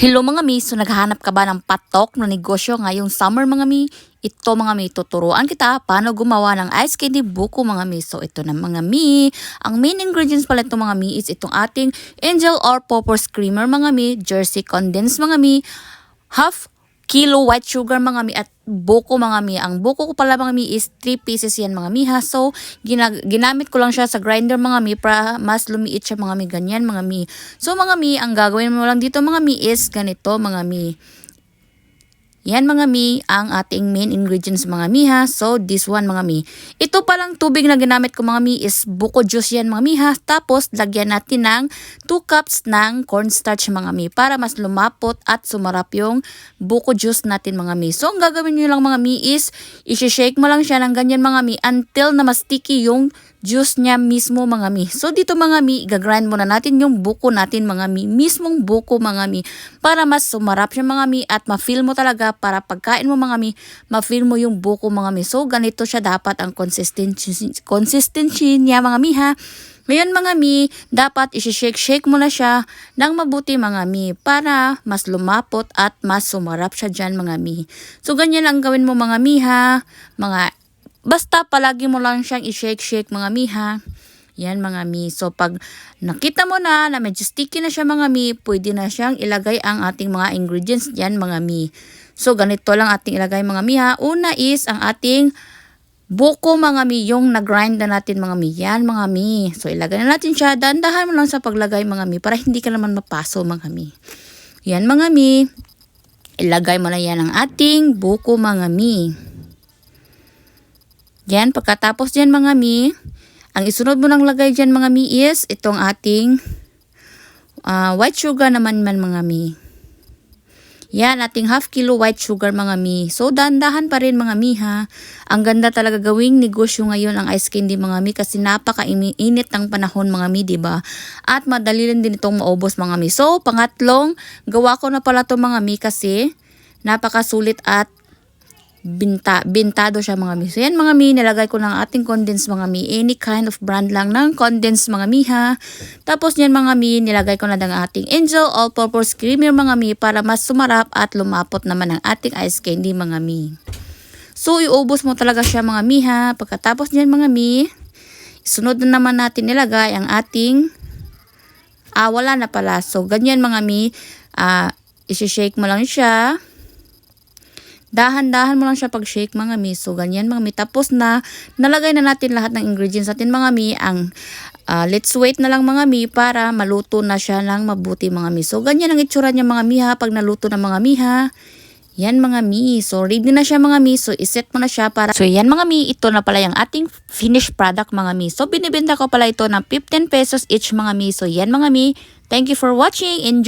Hello mga mi, so naghahanap ka ba ng patok na negosyo ngayong summer mga mi? Ito mga mi, tuturuan kita paano gumawa ng ice candy buko mga mi. So ito na mga mi, ang main ingredients pala ito mga mi is itong ating Angel all-purpose creamer mga mi, Jersey condensed mga mi, half kilo white sugar mga mi at buko mga mi. Ang buko ko pala mga mi is 3 pieces yan mga mi ha. So ginamit ko lang siya sa grinder mga mi para mas lumiit siya mga mi, ganyan mga mi. So mga mi, ang gagawin mo lang dito mga mi is ganito mga mi. Yan mga mi, ang ating main ingredients mga mi ha. So this one mga mi. Ito palang tubig na ginamit ko mga mi is buko juice yan mga mi ha. Tapos lagyan natin ng 2 cups ng cornstarch mga mi para mas lumapot at sumarap yung buko juice natin mga mi. So ang gagawin nyo lang mga mi is i-shake mo lang siya ng ganyan mga mi until na mas sticky yung juice niya mismo mga mi. So dito mga mi, gagrind muna natin yung buko natin mga mi, mismong buko mga mi, para mas sumarap siya mga mi at ma-feel mo talaga para pagkain mo mga mi, ma-feel mo yung buko mga mi. So ganito siya dapat ang consistency niya mga mi ha. Ngayon mga mi, dapat isi-shake mo na siya ng mabuti mga mi para mas lumapot at mas sumarap siya dyan mga mi. So ganyan lang gawin mo mga mi ha. Basta palagi mo lang siyang i-shake mga mi ha. Yan mga mi. So pag nakita mo na medyo sticky na siya mga mi, pwede na siyang ilagay ang ating mga ingredients yan mga mi. So ganito lang ating ilagay mga mi ha. Una is ang ating buko mga mi, yung nag-grind na natin mga mi. Yan mga mi. So ilagay na natin siya. Dahan-dahan mo lang sa paglagay mga mi para hindi ka naman mapaso mga mi. Yan mga mi. Ilagay mo na yan ang ating buko mga mi. Yan, pagkatapos dyan mga mi, ang isunod mo nang lagay dyan mga mi is itong ating white sugar naman mga mi. Yan, ating half kilo white sugar mga mi. So, dahan-dahan pa rin mga mi ha. Ang ganda talaga gawing negosyo ngayon ang ice candy mga mi kasi napaka-init ng panahon mga mi, diba? At madali rin din itong maubos mga mi. So, pangatlong, gawa ko na pala to mga mi kasi napakasulit at bintado siya mga mi. So yan mga mi, nilagay ko ng ating condensed mga mi. Any kind of brand lang ng condensed mga mi ha. Tapos yan mga mi, nilagay ko na ng ating Angel all-purpose creamer mga mi para mas sumarap at lumapot naman ang ating ice candy mga mi. So iubos mo talaga siya mga mi ha. Pagkatapos yan mga mi, sunod na naman natin nilagay ang ating wala na pala. So ganyan mga mi, isi-shake mo lang siya. Dahan-dahan mo lang siya pag-shake mga mi. So, ganyan mga mi. Tapos na, nalagay na natin lahat ng ingredients natin mga mi. Let's wait na lang mga mi para maluto na siya ng mabuti mga mi. So, ganyan ang itsura niya mga mi ha. Pag naluto na mga mi ha. Yan mga mi. So, ready na siya mga mi. So, iset mo na siya para. So, yan mga mi. Ito na pala yung ating finished product mga mi. So, binibenta ko pala ito ng 15 pesos each mga mi. So, yan mga mi. Thank you for watching. Enjoy.